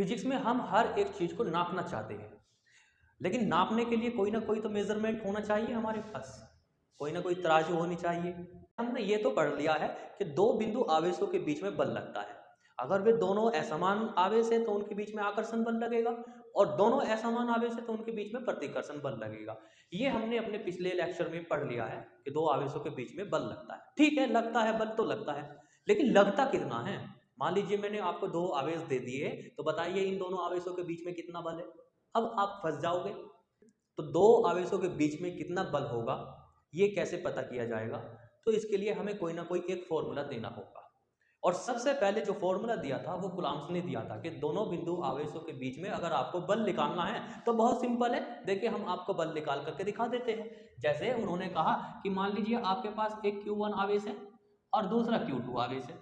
Physics में हम हर एक चीज को नापना चाहते हैं, लेकिन नापने के लिए कोई ना कोई तो मेजरमेंट होना चाहिए हमारे पास, कोई ना कोई तराजू होनी चाहिए। हमने ये तो पढ़ लिया है कि दो बिंदु आवेशों के बीच में बल लगता है, अगर वे दोनों असमान आवेश है तो उनके बीच में आकर्षण बल लगेगा, और दोनों असमान आवेश है तो उनके बीच में प्रतिकर्षण बल लगेगा। ये हमने अपने पिछले लेक्चर में पढ़ लिया है कि दो आवेशों के बीच में बल लगता है। ठीक है, लगता है, बल तो लगता है, लेकिन लगता कितना है? मान लीजिए मैंने आपको दो आवेश दे दिए, तो बताइए इन दोनों आवेशों के बीच में कितना बल है। अब आप फंस जाओगे। तो दो आवेशों के बीच में कितना बल होगा ये कैसे पता किया जाएगा? तो इसके लिए हमें कोई ना कोई एक फॉर्मूला देना होगा, और सबसे पहले जो फॉर्मूला दिया था वो कुलाम्स ने दिया था कि दोनों बिंदु आवेशों के बीच में अगर आपको बल निकालना है तो बहुत सिंपल है। देखिए हम आपको बल निकाल करके दिखा देते हैं। जैसे उन्होंने कहा कि मान लीजिए आपके पास एक Q1 आवेश है और दूसरा Q2 आवेश है,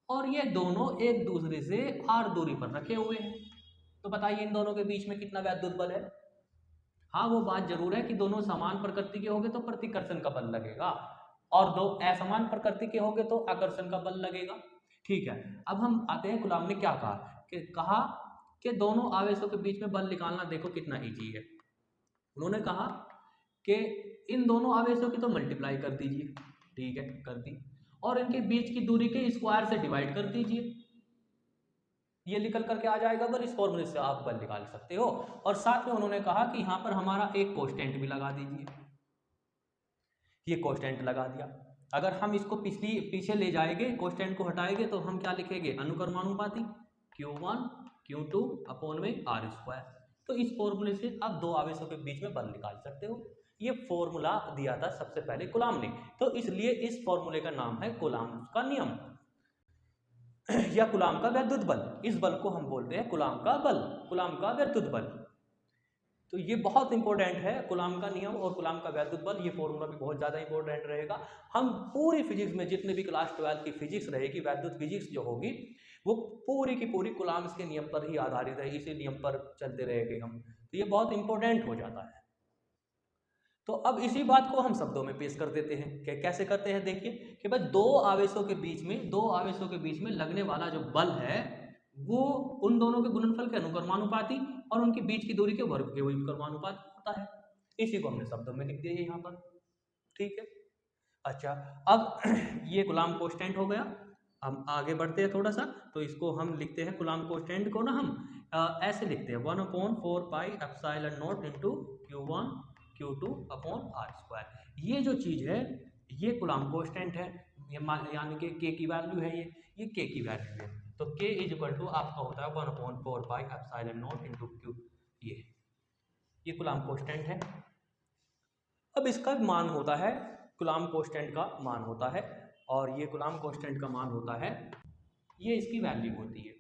और ये दोनों एक दूसरे से r दूरी पर रखे हुए हैं। तो बताइए इन दोनों के बीच में कितना वैद्युत बल है? हाँ, वो बात जरूर है कि दोनों समान प्रकृति के होंगे तो प्रतिकर्षण का बल लगेगा, और दो असमान प्रकृति के होंगे तो आकर्षण का बल लगेगा। ठीक है, अब हम आते हैं कलाम ने क्या कहा कि दोनों आवेशों के बीच में बल निकालना देखो कितना इजी है। उन्होंने कहा कि इन दोनों आवेशों की तो मल्टीप्लाई कर दीजिए। ठीक है, कर दी, और इनके बीच की दूरी के स्क्वायर से डिवाइड कर दीजिए, ये निकल करके आ जाएगा बल। इस फॉर्मूले से आप बल निकाल सकते हो। और साथ में उन्होंने कहा कि यहाँ पर हमारा एक कोष्टेंट भी लगा दीजिए, ये कोष्टेंट लगा दिया। अगर हम इसको पीछे ले जाएंगे, कोष्टेंट को हटाएंगे, तो हम क्या लिखेंगे? अनुक्रमानुपाती Q1 Q2 अपॉन में r स्क्वायर। तो इस फॉर्मूले से आप दो आवेशों के बीच में बल निकाल सकते हो। ये फॉर्मूला दिया था सबसे पहले कूलाम ने, तो इसलिए इस फॉर्मूले का नाम है कूलाम का नियम या कूलाम का वैद्युत बल। इस बल को हम बोलते हैं कूलाम का बल, कूलाम का वैद्युत बल। तो ये बहुत इंपॉर्टेंट है, कूलाम का नियम और कूलाम का वैद्युत बल। ये फॉर्मूला भी बहुत ज़्यादा इंपॉर्टेंट रहेगा। हम पूरी फिजिक्स में जितने भी क्लास 12 की फिजिक्स रहेगी, वैद्युत फिजिक्स जो होगी, वो पूरी की पूरी कूलाम के नियम पर ही आधारित है, इसी नियम पर चलते रहेंगे हम। तो ये बहुत इंपॉर्टेंट हो जाता है। तो अब इसी बात को हम शब्दों में पेश कर देते हैं कि कैसे करते हैं। देखिए कि भाई दो आवेशों के बीच में लगने वाला जो बल है वो उन दोनों के गुणनफल के अनुक्रमानुपाती और उनके बीच की दूरी के वर्ग के अनुक्रमानुपाती होता है। इसी को हमने शब्दों में लिख दिया यहाँ पर। ठीक है, अच्छा, अब ये कूलाम कांस्टेंट हो गया। हम आगे बढ़ते हैं थोड़ा सा, तो इसको हम लिखते हैं कूलाम कांस्टेंट को ना हम ऐसे लिखते हैं 1/4 pi epsilon not into Q1 Q2 upon r square. ये जो चीज़ है ये कूलाम कांस्टेंट है, यानी कि k की वैल्यू है, ये k की वैल्यू है। तो k इक्वल टू आपका होता है 1/4 pi epsilon not into Q। ये कूलाम कांस्टेंट है। अब इसका मान होता है, कूलाम कांस्टेंट का मान होता है, और ये कूलाम कांस्टेंट का मान होता है, ये इसकी वैल्यू होती है।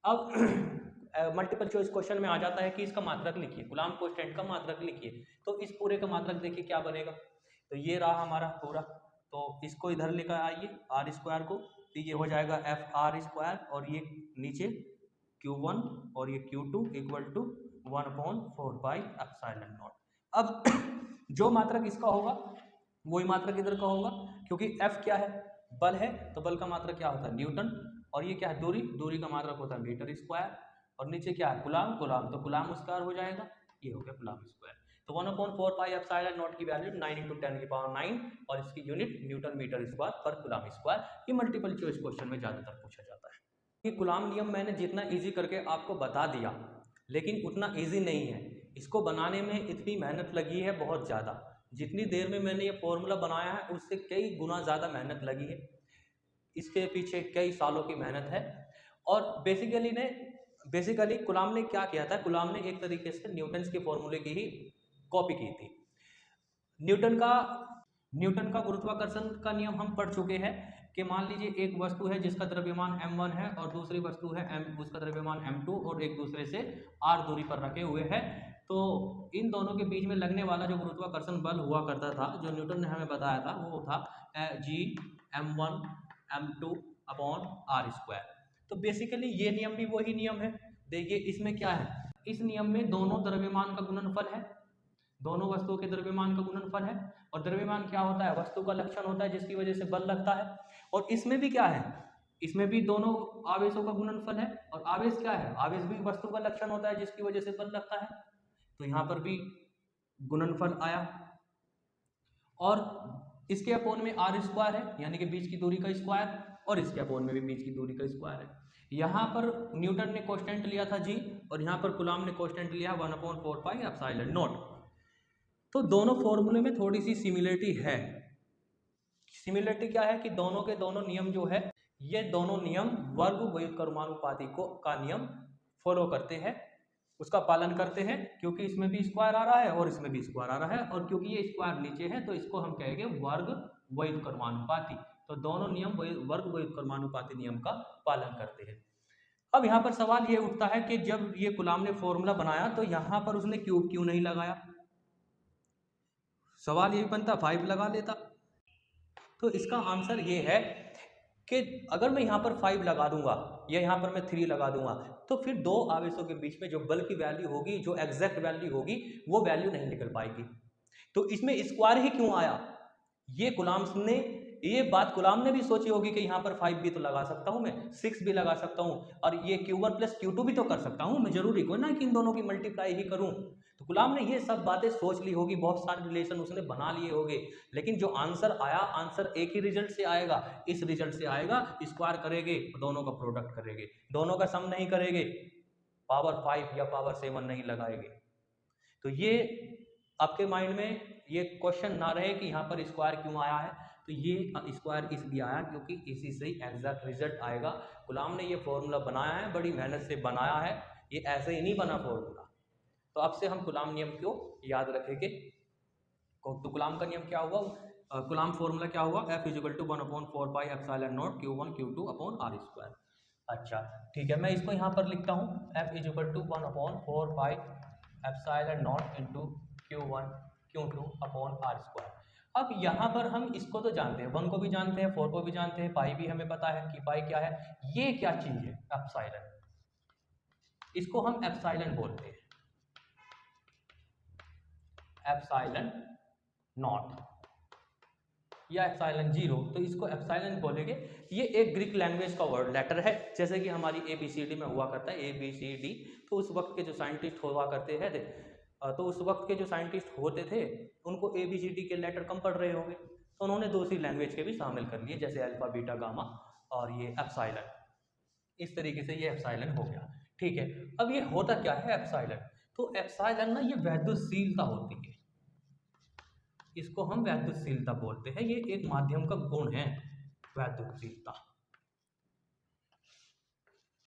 अब मल्टीपल चॉइस क्वेश्चन में आ जाता है कि इसका मात्रक लिखिए, कूलाम कांस्टेंट का मात्रक लिखिए। तो इस पूरे का मात्रक देखिए क्या बनेगा। तो ये रहा हमारा पूरा, तो इसको इधर लेकर आइए r स्क्वायर को, तो ये हो जाएगा FR स्क्वायर, और ये नीचे Q1 और ये Q2 equal to 1/4 pi epsilon naught. अब जो मात्रक इसका होगा वही मात्रक इधर का होगा, क्योंकि F क्या है? बल है, तो बल का मात्रक क्या होता है? न्यूटन। और ये क्या है? दूरी, दूरी का मात्रक होता है मीटर स्क्वायर। और नीचे क्या है? कूलाम, कूलाम, तो कूलाम स्क्वायर हो जाएगा, ये हो गया कूलाम स्क्वायर। तो 1/4 पाई एप्सिलॉन नॉट की वैल्यू 9 × 10⁹, और इसकी यूनिट न्यूटन मीटर स्क्वायर पर कूलाम स्क्वायर। ये मल्टीपल चॉइस क्वेश्चन में ज़्यादातर पूछा जाता है। ये कूलाम नियम मैंने जितना ईजी करके आपको बता दिया, लेकिन उतना ईजी नहीं है। इसको बनाने में इतनी मेहनत लगी है बहुत ज़्यादा। जितनी देर में मैंने ये फॉर्मूला बनाया है उससे कई गुना ज़्यादा मेहनत लगी है, इसके पीछे कई सालों की मेहनत है। और बेसिकली कूलाम ने क्या किया था? कूलाम ने एक तरीके से न्यूटन के फॉर्मूले की ही कॉपी की थी। न्यूटन का गुरुत्वाकर्षण का नियम हम पढ़ चुके हैं कि मान लीजिए एक वस्तु है जिसका द्रव्यमान m1 है और दूसरी वस्तु है उसका द्रव्यमान m2, और एक दूसरे से r दूरी पर रखे हुए हैं। तो इन दोनों के बीच में लगने वाला जो गुरुत्वाकर्षण बल हुआ करता था, जो न्यूटन ने हमें बताया था, वो था G m1 m2 upon r square. तो बेसिकली ये नियम भी वही नियम है। देखिए इसमें क्या है, इस नियम में दोनों द्रव्यमान का गुणनफल है, दोनों वस्तुओं के द्रव्यमान का गुणनफल है। और द्रव्यमान क्या होता है? वस्तु का लक्षण होता है जिसकी वजह से बल लगता है। और इसमें भी क्या है? इसमें भी दोनों आवेशों का गुणनफल है। और आवेश क्या है, आवेश भी वस्तु का लक्षण होता है जिसकी वजह से बल लगता है, तो यहाँ पर भी गुणनफल आया। और इसके अपोन में आर स्क्वायर है, यानी कि बीच की दूरी का स्क्वायर, और इसके अपोन में भी बीच की दूरी का स्क्वायर है। यहाँ पर न्यूटन ने कांस्टेंट लिया था जी, और यहाँ पर कूलॉम ने कांस्टेंट लिया 1/4 पाई एप्सिलॉन नॉट। तो दोनों फॉर्मूले में थोड़ी सी सिमिलरिटी है। सिमिलरिटी क्या है कि दोनों के दोनों नियम जो है, ये दोनों नियम वर्ग व्युत्क्रमानुपाती को का नियम फॉलो करते हैं, उसका पालन करते हैं, क्योंकि इसमें भी स्क्वायर आ रहा है और इसमें भी स्क्वायर आ रहा है, और क्योंकि ये स्क्वायर नीचे है तो इसको हम कहेंगे वर्ग व्युत्क्रमानुपाती। तो दोनों नियम वर्ग व्युत्क्रमानुपाती नियम का पालन करते हैं। अब यहाँ पर सवाल ये उठता है कि जब ये कूलॉम ने फॉर्मूला बनाया तो यहाँ पर उसने क्यूब क्यों नहीं लगाया। सवाल ये बनता 5 लगा लेता। तो इसका आंसर ये है कि अगर मैं यहाँ पर 5 लगा दूंगा या यहाँ पर मैं 3 लगा दूंगा, तो फिर दो आवेशों के बीच में जो बल की वैल्यू होगी, जो एग्जैक्ट वैल्यू होगी, वो वैल्यू नहीं निकल पाएगी। तो इसमें स्क्वायर ही क्यों आया, ये ये बात गुलाम ने भी सोची होगी कि यहाँ पर 5 भी तो लगा सकता हूँ, मैं 6 भी लगा सकता हूँ, और ये Q1 प्लस Q2 भी तो कर सकता हूँ मैं, जरूरी को ना कि इन दोनों की मल्टीप्लाई ही करूँ। तो गुलाम ने ये सब बातें सोच ली होगी, बहुत सारे रिलेशन उसने बना लिए होंगे, लेकिन जो आंसर आया, आंसर एक ही रिजल्ट से आएगा, इस रिजल्ट से आएगा। स्क्वायर करेंगे दोनों का प्रोडक्ट करेंगे, दोनों का सम नहीं करेंगे, पावर 5 या पावर 7 नहीं लगाएंगे। तो ये आपके माइंड में ये क्वेश्चन ना रहे कि यहाँ पर स्क्वायर क्यों आया है। तो ये स्क्वायर इसलिए आया क्योंकि इसी से ही एग्जैक्ट रिजल्ट आएगा। गुलाम ने ये फॉर्मूला बनाया है, बड़ी मेहनत से बनाया है, ये ऐसे ही नहीं बना फॉर्मूला। तो अब से हम गुलाम नियम क्यों याद रखेंगे। तो गुलाम का नियम क्या हुआ, गुलाम फॉर्मूला क्या हुआ, F = 1/4 pi epsilon not Q1 Q2 upon R square. अच्छा ठीक है, मैं इसको यहाँ पर लिखता हूँ, F = 1/4 pi epsilon not into Q1 Q2 upon R square. अब यहाँ पर हम इसको तो जानते हैं, 1 को भी जानते हैं, 4 को भी जानते हैं, पाई भी हमें पता है कि पाई क्या है। ये क्या चीज़ है एप्सिलॉन, इसको हम एप्सिलॉन बोलते हैं, एप्सिलॉन नॉट या एप्सिलॉन 0, तो इसको एप्सिलॉन बोलेंगे। ये एक ग्रीक लैंग्वेज का वर्ड लेटर है, जैसे कि हमारी ABCD में हुआ करता है ABCD। तो उस वक्त के जो साइंटिस्ट हुआ करते हैं, तो उस वक्त के जो साइंटिस्ट होते थे उनको ABCD के लेटर कम पढ़ रहे होंगे, तो उन्होंने दूसरी लैंग्वेज के भी शामिल कर लिए, जैसे अल्फा बीटा गामा और ये एप्सिलॉन। इस तरीके से ये एप्सिलॉन हो गया। ठीक है, अब ये होता क्या है एप्सिलॉन, तो एप्सिलॉन ना ये वैद्युतशीलता होती है, इसको हम वैद्युतशीलता बोलते हैं। ये एक माध्यम का गुण है वैद्युतशीलता,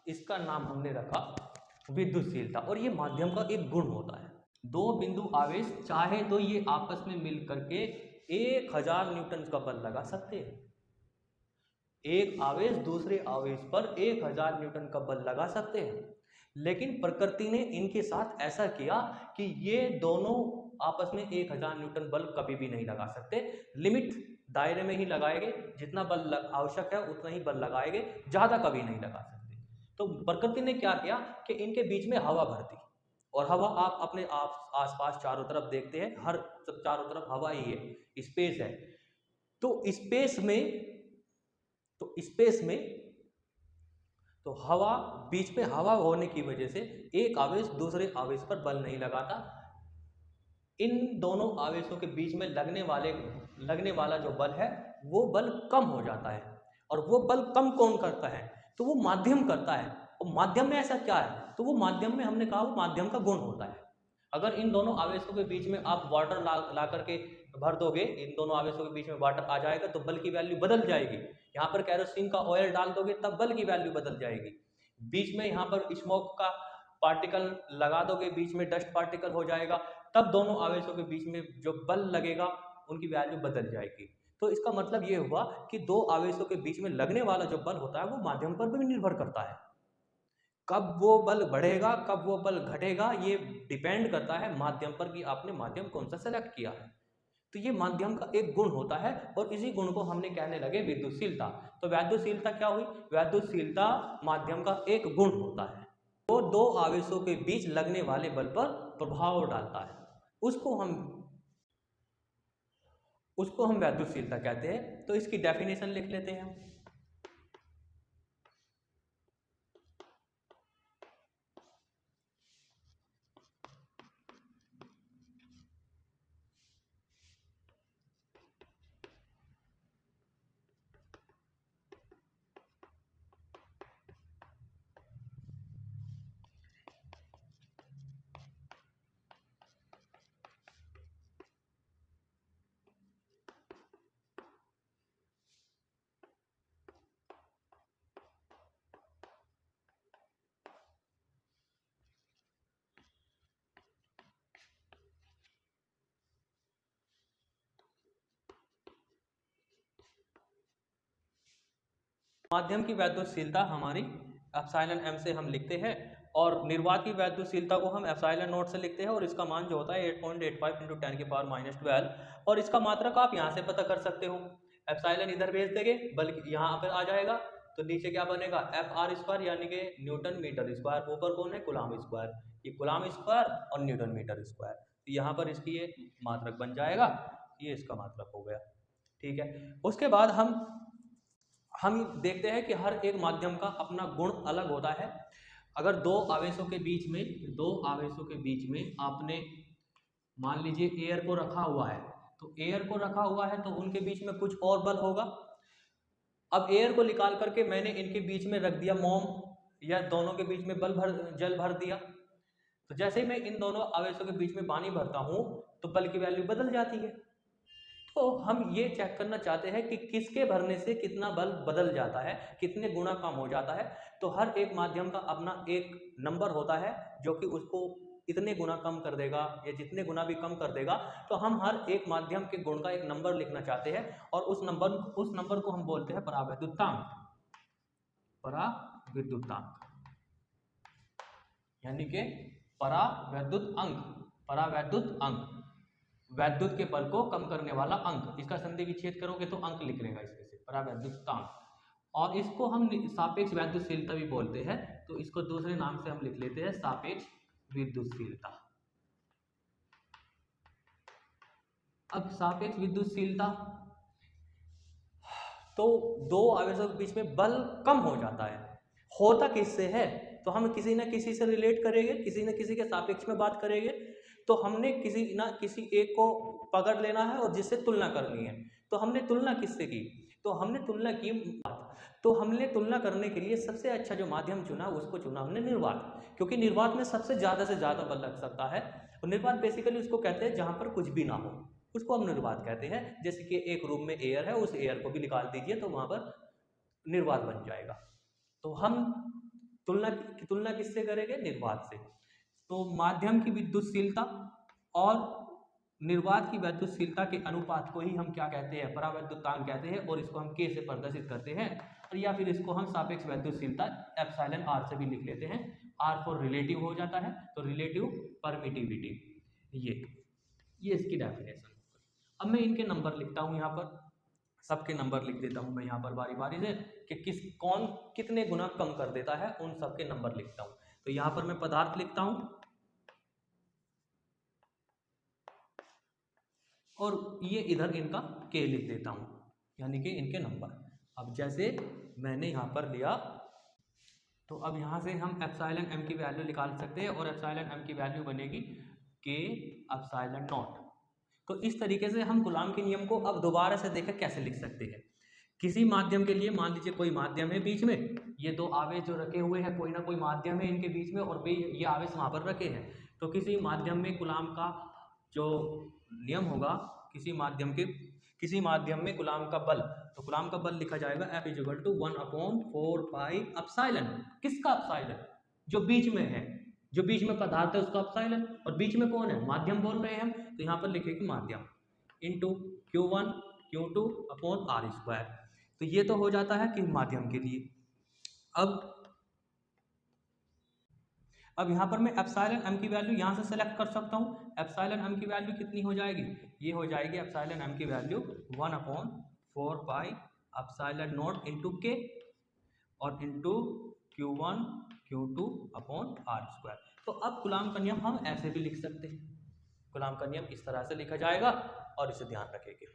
इसका नाम हमने रखा विद्युतशीलता, और ये माध्यम का एक गुण होता है। दो बिंदु आवेश चाहे तो ये आपस में मिल करके 1000 न्यूटन का बल लगा सकते हैं। एक आवेश दूसरे आवेश पर 1000 न्यूटन का बल लगा सकते हैं, लेकिन प्रकृति ने इनके साथ ऐसा किया कि ये दोनों आपस में 1000 न्यूटन बल कभी भी नहीं लगा सकते। लिमिट दायरे में ही लगाएंगे, जितना बल आवश्यक है उतना ही बल लगाएंगे, ज़्यादा कभी नहीं लगा सकते। तो प्रकृति ने क्या किया कि इनके बीच में हवा भर दी, और हवा आप अपने आसपास चारों तरफ देखते हैं, हर चारों तरफ हवा ही है, स्पेस है। तो स्पेस में तो हवा, बीच में हवा होने की वजह से एक आवेश दूसरे आवेश पर बल नहीं लगाता। इन दोनों आवेशों के बीच में लगने वाला जो बल है वो बल कम हो जाता है, और वो बल कम कौन करता है, तो वो माध्यम करता है। और माध्यम में ऐसा क्या है, तो वो माध्यम में हमने कहा वो माध्यम का गुण होता है। अगर इन दोनों आवेशों के बीच में आप वाटर ला करके भर दोगे, इन दोनों आवेशों के बीच में वाटर आ जाएगा तो बल की वैल्यू बदल जाएगी। यहाँ पर कैरोसिन का ऑयल डाल दोगे तब बल की वैल्यू बदल जाएगी। बीच में यहाँ पर स्मोक का पार्टिकल लगा दोगे, बीच में डस्ट पार्टिकल हो जाएगा, तब दोनों आवेशों के बीच में जो बल लगेगा उनकी वैल्यू बदल जाएगी। तो इसका मतलब ये हुआ कि दो आवेशों के बीच में लगने वाला जो बल होता है वो माध्यम पर भी निर्भर करता है। कब वो बल बढ़ेगा कब वो बल घटेगा ये डिपेंड करता है माध्यम पर कि आपने माध्यम कौन सा सेलेक्ट किया है। तो ये माध्यम का एक गुण होता है, और इसी गुण को हमने कहने लगे विद्युतशीलता। तो वैद्युतशीलता क्या हुई, वैद्युतशीलता माध्यम का एक गुण होता है, वो दो आवेशों के बीच लगने वाले बल पर प्रभाव डालता है, उसको हम वैद्युतशीलता कहते हैं। तो इसकी डेफिनेशन लिख लेते हैं हम। माध्यम की वैद्युतशीलता हमारी एप्सिलॉन m से हम लिखते हैं और निर्वात की वैद्युतशीलता को हम एप्सिलॉन नॉट से लिखते हैं और इसका मान जो होता है 8.85 × 10⁻12 और इसका मात्रक आप यहाँ से पता कर सकते हो। एप्सिलॉन इधर भेज देंगे बल्कि यहाँ पर आ जाएगा तो नीचे क्या बनेगा Fr² यानी कि न्यूटन मीटर स्क्वायर, ऊपर कौन है कूलाम स्क्वायर, ये कूलाम स्क्वायर और न्यूटन मीटर स्क्वायर, तो यहाँ पर इसकी ये मात्रक बन जाएगा, ये इसका मात्रक हो गया। ठीक है, उसके बाद हम देखते हैं कि हर एक माध्यम का अपना गुण अलग होता है। अगर दो आवेशों के बीच में आपने मान लीजिए एयर को रखा हुआ है, तो एयर को रखा हुआ है तो उनके बीच में कुछ और बल होगा। अब एयर को निकाल करके मैंने इनके बीच में रख दिया मोम, या दोनों के बीच में जल भर दिया, तो जैसे ही मैं इन दोनों आवेशों के बीच में पानी भरता हूँ तो बल की वैल्यू बदल जाती है। तो हम ये चेक करना चाहते हैं कि किसके भरने से कितना बल बदल जाता है, कितने गुना कम हो जाता है। तो हर एक माध्यम का अपना एक नंबर होता है जो कि उसको इतने गुना कम कर देगा या जितने गुना भी कम कर देगा। तो हम हर एक माध्यम के गुण का एक नंबर लिखना चाहते हैं और उस नंबर को हम बोलते हैं परावैद्युतांक। परावैद्युतांक यानी कि परावैद्युत अंक, वैद्युत के बल को कम करने वाला अंक, इसका संधि विच्छेद करोगे तो अंक निकलेगा इसमें से, परावैद्युतांक। और इसको हम सापेक्ष वैद्युतशीलता भी बोलते हैं, तो इसको दूसरे नाम से हम लिख लेते हैं सापेक्ष विद्युतशीलता। अब सापेक्ष विद्युतशीलता, तो दो आवेशों के बीच में बल कम हो जाता है, होता किससे है, तो हम किसी न किसी से रिलेट करेंगे, किसी न किसी के सापेक्ष में बात करेंगे। तो हमने किसी न किसी एक को पकड़ लेना है और जिससे तुलना करनी है। तो हमने तुलना किससे की, तो हमने तुलना की, तो हमने तुलना करने के लिए सबसे अच्छा जो माध्यम चुना उसको चुना हमने निर्वात, क्योंकि निर्वात में सबसे ज़्यादा बल लग सकता है। और निर्वात बेसिकली उसको कहते हैं जहाँ पर कुछ भी ना हो, उसको हम निर्वात कहते हैं। जैसे कि एक रूम में एयर है, उस एयर को भी निकाल दीजिए तो वहाँ पर निर्वात बन जाएगा। तो हम तुलना किससे करेंगे, निर्वात से। तो माध्यम की विद्युतशीलता और निर्वात की वैद्युतशीलता के अनुपात को ही हम क्या कहते हैं, परावैद्युतांक कहते हैं, और इसको हम K से प्रदर्शित करते हैं, और या फिर इसको हम सापेक्ष वैद्युतशीलता एप्सिलॉन R से भी लिख लेते हैं। R फॉर रिलेटिव हो जाता है, तो रिलेटिव परमिटिविटी, ये इसकी डेफिनेशन। अब मैं इनके नंबर लिखता हूँ, यहाँ पर सबके नंबर लिख देता हूँ मैं यहाँ पर बारी बारी से कि कौन कितने गुना कम कर देता है, उन सबके नंबर लिखता हूँ। तो यहाँ पर मैं पदार्थ लिखता हूँ और ये इधर इनका K लिख देता हूँ, यानी कि इनके नंबर। अब जैसे मैंने यहाँ पर लिया, तो अब यहाँ से हम एप्सिलॉन m की वैल्यू निकाल सकते हैं, और एप्सिलॉन m की वैल्यू बनेगी K एप्सिलॉन नॉट। तो इस तरीके से हम कूलाम के नियम को अब दोबारा से देखें कैसे लिख सकते हैं। किसी माध्यम के लिए मान लीजिए कोई माध्यम है बीच में, ये दो आवेश जो रखे हुए हैं, कोई ना कोई माध्यम है इनके बीच में, और ये आवेश वहाँ पर रखे हैं। तो किसी माध्यम में कूलाम का जो नियम होगा, किसी माध्यम में कूलाम का बल, तो कूलाम का बल लिखा जाएगा F = 1/4π एप्सिलॉन। किसका एप्सिलॉन, जो बीच में है, जो बीच में पदार्थ है उसका एप्सिलॉन, और बीच में कौन है, माध्यम बोल रहे हैं हम, तो यहाँ पर लिखेंगे माध्यम इंटू Q1 Q2/R²। तो ये तो हो जाता है कि माध्यम के लिए। अब यहाँ पर मैं एप्सिलॉन m की वैल्यू यहाँ से सेलेक्ट कर सकता हूँ। एप्सिलॉन m की वैल्यू कितनी हो जाएगी, ये हो जाएगी एप्सिलॉन m की value 1/4π epsilon not into K और इंटू Q1 Q2/R²। तो अब कूलाम का नियम हम ऐसे भी लिख सकते हैं, कूलाम का नियम इस तरह से लिखा जाएगा, और इसे ध्यान रखेंगे।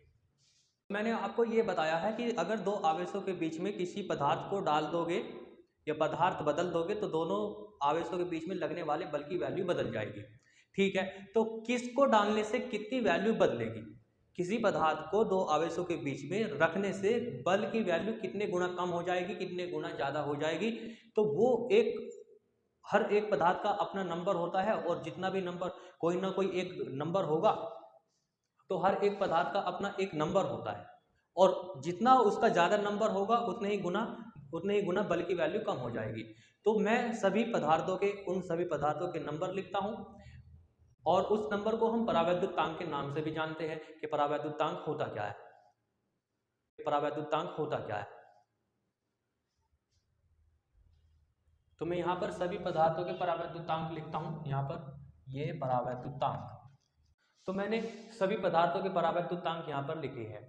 मैंने आपको ये बताया है कि अगर दो आवेशों के बीच में किसी पदार्थ को डाल दोगे या पदार्थ बदल दोगे तो दोनों आवेशों के बीच में लगने वाले बल की वैल्यू बदल जाएगी। ठीक है, तो किसको डालने से कितनी वैल्यू बदलेगी, किसी पदार्थ को दो आवेशों के बीच में रखने से बल की वैल्यू कितने गुना कम हो जाएगी, कितने गुना ज़्यादा हो जाएगी। तो वो हर एक पदार्थ का अपना नंबर होता है, और जितना भी नंबर, कोई ना कोई एक नंबर होगा, तो हर एक पदार्थ का अपना एक नंबर होता है, और जितना उसका ज़्यादा नंबर होगा उतने ही गुना बल की वैल्यू कम हो जाएगी। तो मैं उन सभी पदार्थों के नंबर लिखता हूँ, और उस नंबर को हम परावैद्युतांक के नाम से भी जानते हैं कि परावैद्युतांक होता क्या है। तो मैं यहाँ पर सभी पदार्थों के परावैद्युतांक लिखता हूँ। यहाँ पर ये परावैद्युतांक, तो मैंने सभी पदार्थों के परावैद्युतांक यहाँ पर लिखे हैं।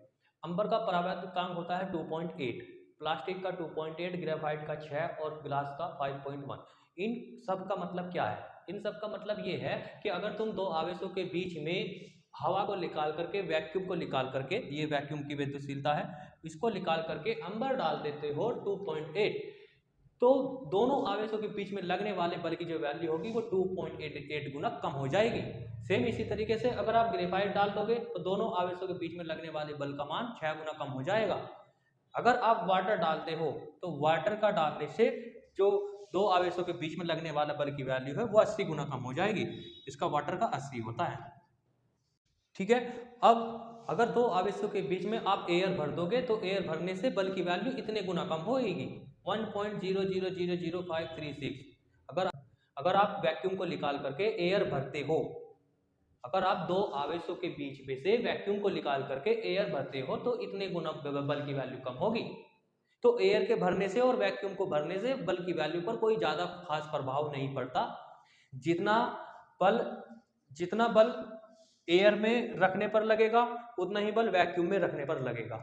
अंबर का परावैद्युतांक होता है 2.8, प्लास्टिक का 2.8, ग्रेफाइट का 6 और ग्लास का 5.1। इन सब का मतलब क्या है? इन सब का मतलब ये है कि अगर तुम दो आवेशों के बीच में हवा को निकाल करके, वैक्यूम को निकाल करके, ये वैक्यूम की विद्युतशीलता है, इसको निकाल करके अंबर डाल देते हो 2.8, तो दोनों आवेशों के बीच में लगने वाले बल की जो वैल्यू होगी वो 2.88 गुना कम हो जाएगी। सेम इसी तरीके से अगर आप ग्रेफाइट डाल दोगे तो दोनों आवेशों के बीच में लगने वाले बल का मान 6 गुना कम हो जाएगा। अगर आप वाटर डालते हो तो वाटर का डालने से जो दो आवेशों के बीच में लगने वाला बल की वैल्यू है वो 80 गुना कम हो जाएगी। इसका वाटर का 80 होता है। ठीक है। अब अगर दो आवेशों के बीच में आप एयर भर दोगे तो एयर भरने से बल की वैल्यू इतने गुना कम होगी, 1.000536। अगर आप वैक्यूम को निकाल करके एयर भरते हो, अगर आप दो आवेशों के बीच में से वैक्यूम को निकाल करके एयर भरते हो तो इतने गुना बल की वैल्यू कम होगी। तो एयर के भरने से और वैक्यूम को भरने से बल की वैल्यू पर कोई ज्यादा खास प्रभाव नहीं पड़ता। जितना बल एयर में रखने पर लगेगा उतना ही बल वैक्यूम में रखने पर लगेगा।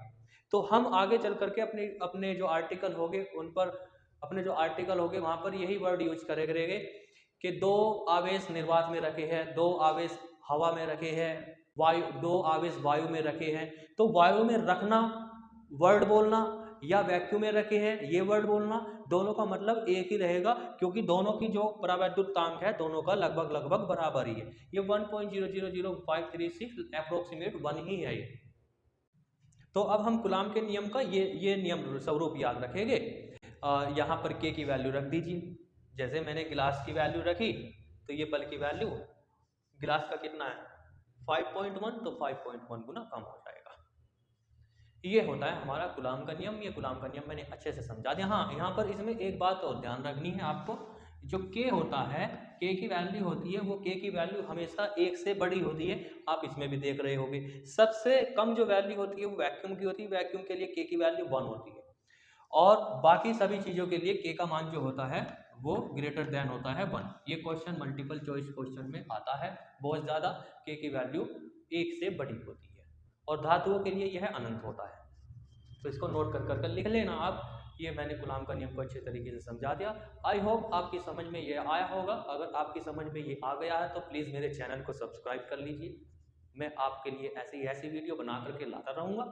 तो हम आगे चल करके अपने जो आर्टिकल होंगे उन पर, अपने जो आर्टिकल होंगे वहां पर यही वर्ड यूज करेंगे कि दो आवेश निर्वात में रखे हैं, दो आवेश हवा में रखे हैं, दो आवेश वायु में रखे हैं। तो वायु में रखना वर्ड बोलना या वैक्यूम में रखे हैं ये वर्ड बोलना, दोनों का मतलब एक ही रहेगा, क्योंकि दोनों की जो परावैद्युतांक है दोनों का लगभग बराबर ही है। ये 1.000536 अप्रोक्सीमेट 1 ही है ये। तो अब हम कूलाम के नियम का ये नियम स्वरूप याद रखेंगे। यहाँ पर के की वैल्यू रख दीजिए। जैसे मैंने गिलास की वैल्यू रखी तो ये बल की वैल्यू गिलास का कितना है 5.1, तो 5.1 गुना कम हो जाएगा। ये होता है हमारा कूलाम का नियम। ये कूलाम का नियम मैंने अच्छे से समझा दिया। हाँ, यहाँ पर इसमें एक बात और ध्यान रखनी है आपको, जो के होता है, के की वैल्यू होती है, वो के की वैल्यू हमेशा 1 से बड़ी होती है। आप इसमें भी देख रहे होंगे सबसे कम जो वैल्यू होती है वो वैक्यूम की होती है। वैक्यूम के लिए के की वैल्यू 1 होती है और बाकी सभी चीज़ों के लिए के का मान जो होता है वो ग्रेटर देन होता है 1। ये क्वेश्चन मल्टीपल चॉइस क्वेश्चन में आता है बहुत ज़्यादा। के की वैल्यू 1 से बड़ी होती है और धातुओं के लिए यह अनंत होता है। तो इसको नोट कर लिख लेना आप। ये मैंने कूलाम का नियम को अच्छे तरीके से समझा दिया। आई होप आपकी समझ में ये आया होगा। अगर आपकी समझ में ये आ गया है तो प्लीज़ मेरे चैनल को सब्सक्राइब कर लीजिए। मैं आपके लिए ऐसी वीडियो बना करके लाता रहूँगा।